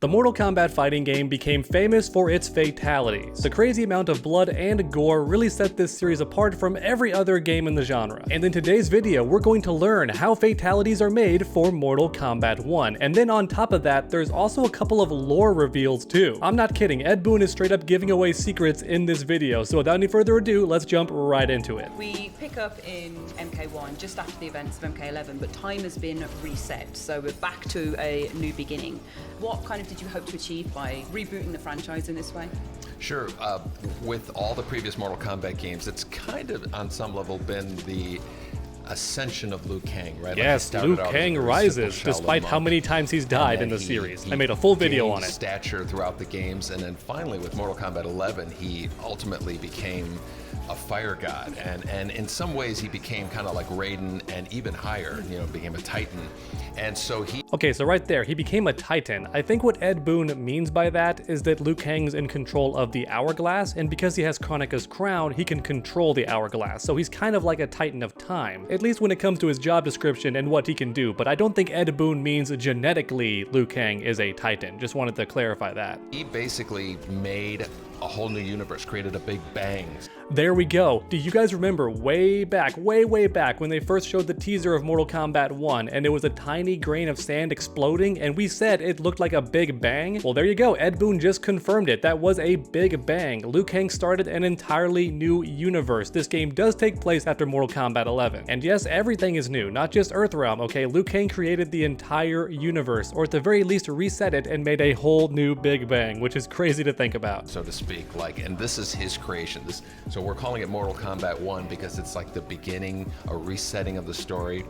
The Mortal Kombat fighting game became famous for its fatalities. The crazy amount of blood and gore really set this series apart from every other game in the genre. And in today's video, we're going to learn how fatalities are made for Mortal Kombat 1. And then on top of that, there's also a couple of lore reveals too. I'm not kidding, Ed Boon is straight up giving away secrets in this video, so without any further ado, let's jump right into it. We pick up in MK1 just after the events of MK11, but time has been reset, so we're back to a new beginning. What kind of did you hope to achieve by rebooting the franchise in this way? Sure. With all the previous Mortal Kombat games, it's kind of on some level been the ascension of Liu Kang, right? Yes, Liu Kang rises, despite how many times he's died in the series. I made a full video on it. Stature throughout the games, and then finally with Mortal Kombat 11, he ultimately became a fire god, and in some ways he became kind of like Raiden, and even higher, you know, became a Titan. And so he... Okay, so right there, he became a Titan. I think what Ed Boon means by that is that Liu Kang's in control of the Hourglass, and because he has Kronika's crown, he can control the Hourglass. So he's kind of like a Titan of time, at least when it comes to his job description and what he can do. But I don't think Ed Boon means genetically Liu Kang is a Titan. Just wanted to clarify that. He basically made a whole new universe, created a big bang. There we go. Do you guys remember way back, way back when they first showed the teaser of Mortal Kombat 1 and it was a tiny grain of sand exploding and we said it looked like a big bang? Well, there you go. Ed Boon just confirmed it. That was a big bang. Liu Kang started an entirely new universe. This game does take place after Mortal Kombat 11. And yes, everything is new, not just Earthrealm, okay? Liu Kang created the entire universe, or at the very least reset it and made a whole new big bang, which is crazy to think about. So to speak, like, and this is his creation. So we're calling it Mortal Kombat 1 because it's like the beginning, a resetting of the story,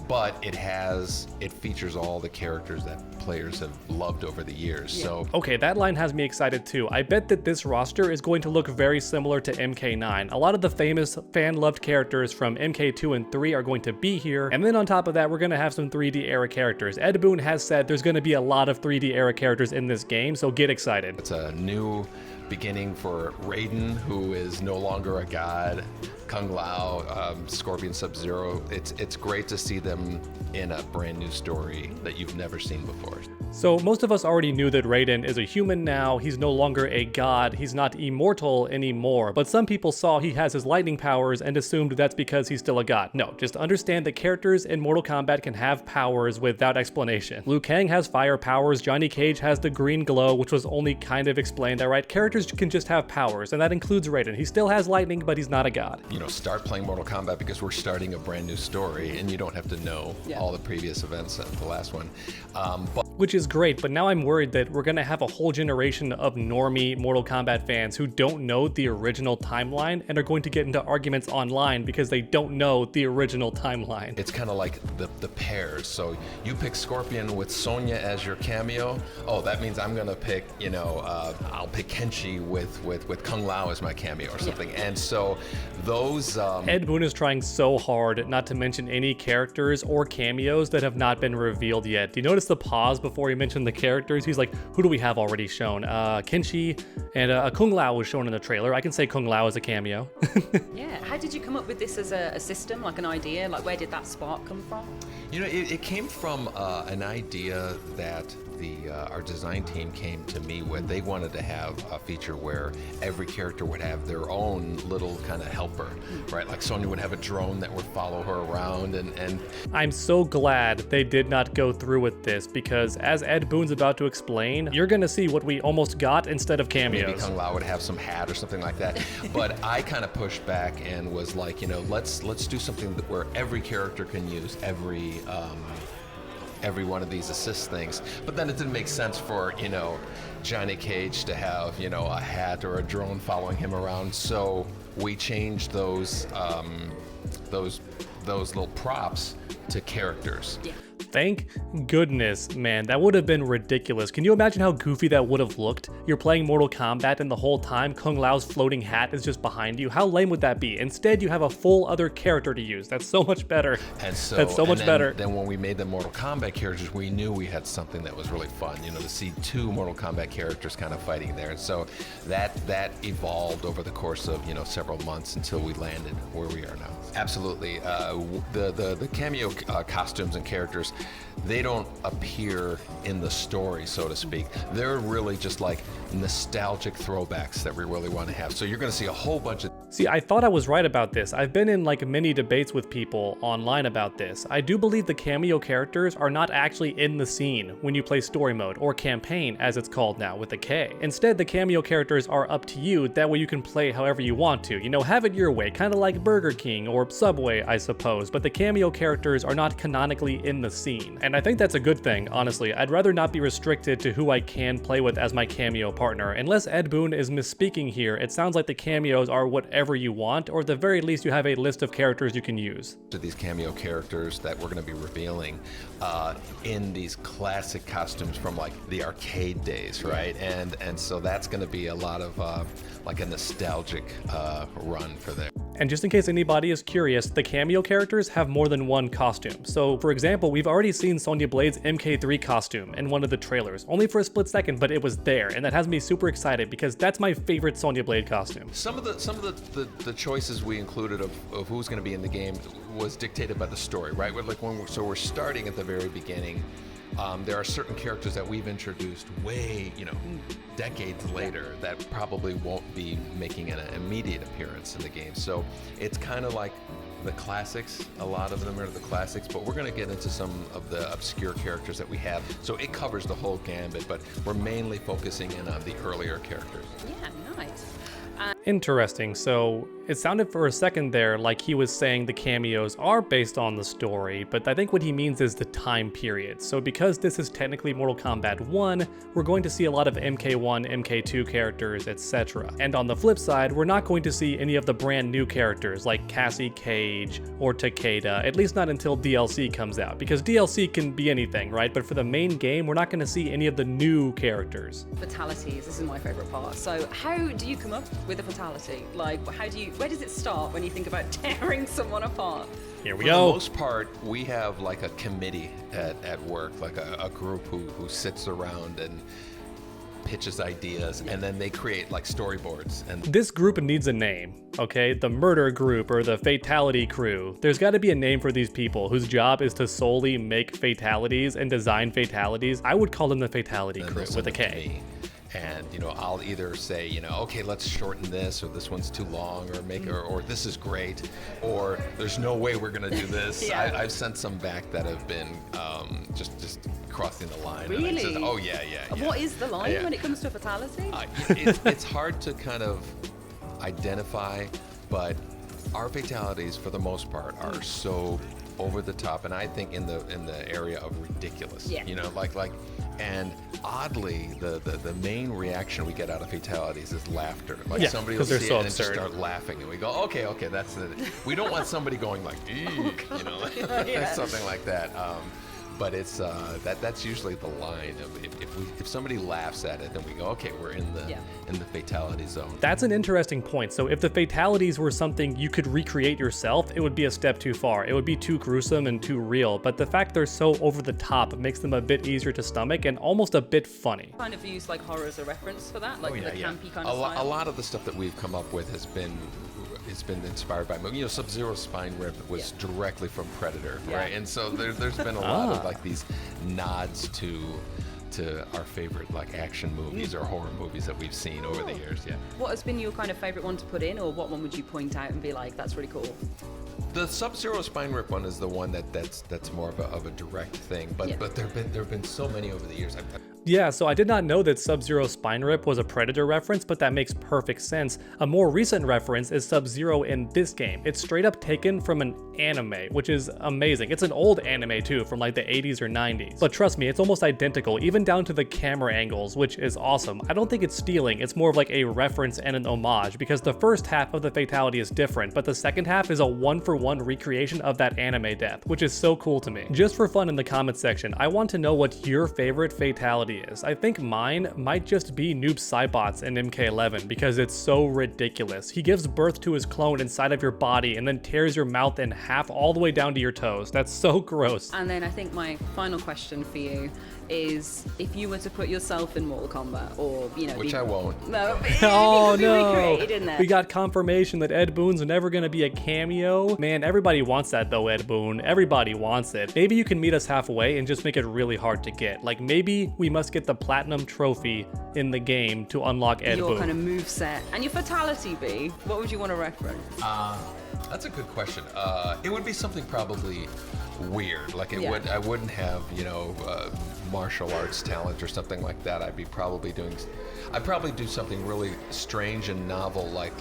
but it features all the characters that players have loved over the years. Yeah. So okay, that line has me excited too. I bet that this roster is going to look very similar to MK9. A lot of the famous fan-loved characters from MK2 and 3 are going to be here, and then on top of that, we're going to have some 3D era characters. Ed Boon has said there's going to be a lot of 3D era characters in this game, so get excited. It's a new beginning for Raiden, who is no longer a god, Kung Lao, Scorpion Sub-Zero. It's great to see them in a brand new story that you've never seen before. So most of us already knew that Raiden is a human now. He's no longer a god. He's not immortal anymore. But some people saw he has his lightning powers and assumed that's because he's still a god. No, just understand that characters in Mortal Kombat can have powers without explanation. Liu Kang has fire powers. Johnny Cage has the green glow, which was only kind of explained. All right, characters can just have powers, and that includes Raiden. He still has lightning, but he's not a god. You know, start playing Mortal Kombat because we're starting a brand new story, and you don't have to know all the previous events of the last one. Which is great, but now I'm worried that we're gonna have a whole generation of normie Mortal Kombat fans who don't know the original timeline and are going to get into arguments online because they don't know the original timeline. It's kind of like the pairs. So you pick Scorpion with Sonya as your Kameo. Oh, that means I'm gonna pick, you know, I'll pick Kenshi with Kung Lao as my Kameo or something. Yeah. And so those... Ed Boon is trying so hard not to mention any characters or cameos that have not been revealed yet. Do you notice the pause before he mentioned the characters? He's like, who do we have already shown? Kenshi and Kung Lao was shown in the trailer. I can say Kung Lao as a cameo. Yeah, how did you come up with this as a system, like an idea? Like, where did that spark come from? You know, it came from an idea that our design team came to me with. They wanted to have a feature where every character would have their own little kind of helper, right? Like Sonya would have a drone that would follow her around, and I'm so glad they did not go through with this, because as Ed Boon's about to explain, you're gonna see what we almost got instead of cameos. Maybe Kung Lao would have some hat or something like that. But I kind of pushed back and was like, you know, let's do something where every character can use every one of these assist things. But then it didn't make sense for, you know, Johnny Cage to have, you know, a hat or a drone following him around. So we changed those little props to characters. Yeah. Thank goodness, man. That would have been ridiculous. Can you imagine how goofy that would have looked? You're playing Mortal Kombat and the whole time Kung Lao's floating hat is just behind you. How lame would that be? Instead, you have a full other character to use. That's so much better. And so that's so much better. Then when we made the Mortal Kombat characters, we knew we had something that was really fun. You know, to see two Mortal Kombat characters kind of fighting there. And so that evolved over the course of, you know, several months until we landed where we are now. Absolutely. The cameo costumes and characters, they don't appear in the story, so to speak. They're really just like nostalgic throwbacks that we really want to have. So you're going to see a whole bunch of... See, I thought I was right about this. I've been in like many debates with people online about this. I do believe the cameo characters are not actually in the scene when you play story mode, or campaign as it's called now with a K. Instead, the cameo characters are up to you, that way you can play however you want to. You know, have it your way, kind of like Burger King or Subway, I suppose, but the cameo characters are not canonically in the scene. And I think that's a good thing, honestly. I'd rather not be restricted to who I can play with as my cameo partner. Unless Ed Boon is misspeaking here, it sounds like the cameos are whatever you want, or at the very least you have a list of characters you can use. These cameo characters that we're going to be revealing in these classic costumes from like the arcade days, right? And so that's going to be a lot of like a nostalgic run for there. And just in case anybody is curious, the cameo characters have more than one costume. So for example, we've already seen Sonya Blade's MK3 costume in one of the trailers, only for a split second, but it was there, and that has me super excited because that's my favorite Sonya Blade costume. Some of the choices we included of who's going to be in the game was dictated by the story, right? We're starting at the very beginning. There are certain characters that we've introduced way, decades later that probably won't be making an immediate appearance in the game. So it's kind of like the classics. A lot of them are the classics, but we're going to get into some of the obscure characters that we have. So it covers the whole gambit, but we're mainly focusing in on the earlier characters. Yeah, nice. Interesting. So it sounded for a second there like he was saying the cameos are based on the story, but I think what he means is the time period. So because this is technically Mortal Kombat 1, we're going to see a lot of MK1, MK2 characters, etc. And on the flip side, we're not going to see any of the brand new characters like Cassie Cage or Takeda, at least not until DLC comes out, because DLC can be anything, right? But for the main game, we're not going to see any of the new characters. Fatalities, this is my favorite part. So how do you come up with a fatality? Like, where does it start when you think about tearing someone apart? Here we For go. the most part, we have like a committee at work, like a group who sits around and pitches ideas, and then they create like storyboards. And This group needs a name, okay? The murder group or the fatality crew. There's got to be a name for these people whose job is to solely make fatalities and design fatalities. I would call them the fatality then crew they'll with a send it to K. me. And I'll either say, okay, let's shorten this, or this one's too long, or or this is great, or there's no way we're gonna do this. Yeah. I've sent some back that have been just crossing the line. Really? And I said, oh yeah. What is the line Yeah. when it comes to a fatality? It's hard to kind of identify, but our fatalities, for the most part, are so over the top, and I think in the area of ridiculous. Yeah. And oddly, the main reaction we get out of fatalities is laughter. Like Yeah, somebody will 'cause they're see so it and just absurd. start laughing, and we go, okay, that's it. We don't want somebody going like, Yeah. something like that. But it's that's usually the line of if somebody laughs at it, then we go, okay, we're in the fatality zone. That's an interesting point. So if the fatalities were something you could recreate yourself, it would be a step too far. It would be too gruesome and too real. But the fact they're so over the top makes them a bit easier to stomach and almost a bit funny. Kind of use like horror as a reference for that, like Oh, the yeah. campy kind A of style. lot of the stuff that we've come up with has been inspired by movies. Sub-Zero spine rip was directly from Predator, Yeah. right? And so there's been a lot of like these nods to our favorite like action movies or horror movies that we've seen over the years. Yeah. What has been your kind of favorite one to put in, or what one would you point out and be like, that's really cool? The Sub-Zero spine rip one is the one that's more of a direct thing, but Yeah. but there've been so many over the years. Yeah, so I did not know that Sub-Zero spine rip was a Predator reference, but that makes perfect sense. A more recent reference is Sub-Zero in this game. It's straight up taken from an anime, which is amazing. It's an old anime too, from like the 80s or 90s. But trust me, it's almost identical, even down to the camera angles, which is awesome. I don't think it's stealing, it's more of like a reference and an homage, because the first half of the fatality is different, but the second half is a one-for-one recreation of that anime death, which is so cool to me. Just for fun in the comments section, I want to know what your favorite fatality is. I think mine might just be Noob Saibot's in MK11 because it's so ridiculous. He gives birth to his clone inside of your body and then tears your mouth in half all the way down to your toes. That's so gross. And then I think my final question for you is if you were to put yourself in Mortal Kombat, or Which I won't. No. Oh be no! recreated in there. We got confirmation that Ed Boon's never gonna be a cameo. Man, everybody wants that though, Ed Boon. Everybody wants it. Maybe you can meet us halfway and just make it really hard to get. Like maybe we must get the platinum trophy in the game to unlock Ed Your Boon. kind of move set and your fatality be. What would you want to reference? That's a good question. It would be something probably weird. Like Yeah. I wouldn't have, martial arts talent or something like that. I'd probably do something really strange and novel, like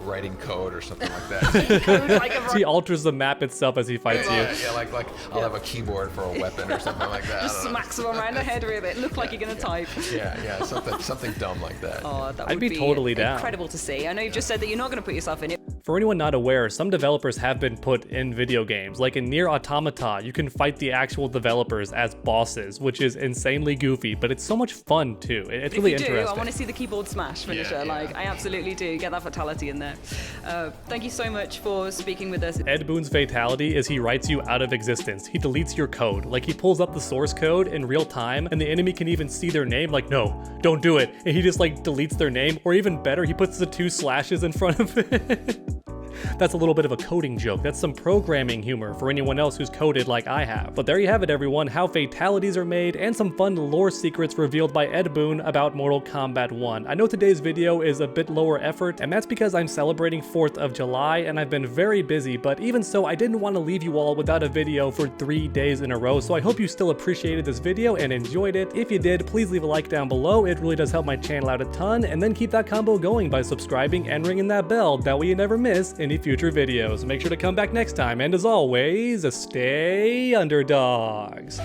writing code or something like that. He alters the map itself as he fights you. Yeah, like I'll have a keyboard for a weapon or something like that. Just smacks him around the head with it. Look like you're gonna type. Yeah, something dumb like that. Oh, that I'd would be totally down. Incredible to see. I know you've just said that you're not gonna put yourself in it. For anyone not aware, some developers have been put in video games. Like in Nier Automata, you can fight the actual developers as bosses, which is insanely goofy, but it's so much fun too. It's really If you interesting. do, I want to see the keyboard smash finisher. Yeah. Like, I absolutely do. Get that fatality in there. Thank you so much for speaking with us. Ed Boon's fatality is he writes you out of existence. He deletes your code. Like he pulls up the source code in real time and the enemy can even see their name. Like, no, don't do it. And he just like deletes their name, or even better, he puts the 2 slashes in front of it. That's a little bit of a coding joke. That's some programming humor for anyone else who's coded like I have. But there you have it, everyone, how fatalities are made and some fun lore secrets revealed by Ed Boon about Mortal Kombat 1. I know today's video is a bit lower effort, and that's because I'm celebrating 4th of July and I've been very busy, but even so, I didn't want to leave you all without a video for 3 days in a row, so I hope you still appreciated this video and enjoyed it. If you did, please leave a like down below. It really does help my channel out a ton, and then keep that combo going by subscribing and ringing that bell. That way you never miss any future videos. Make sure to come back next time, and as always, stay underdogs.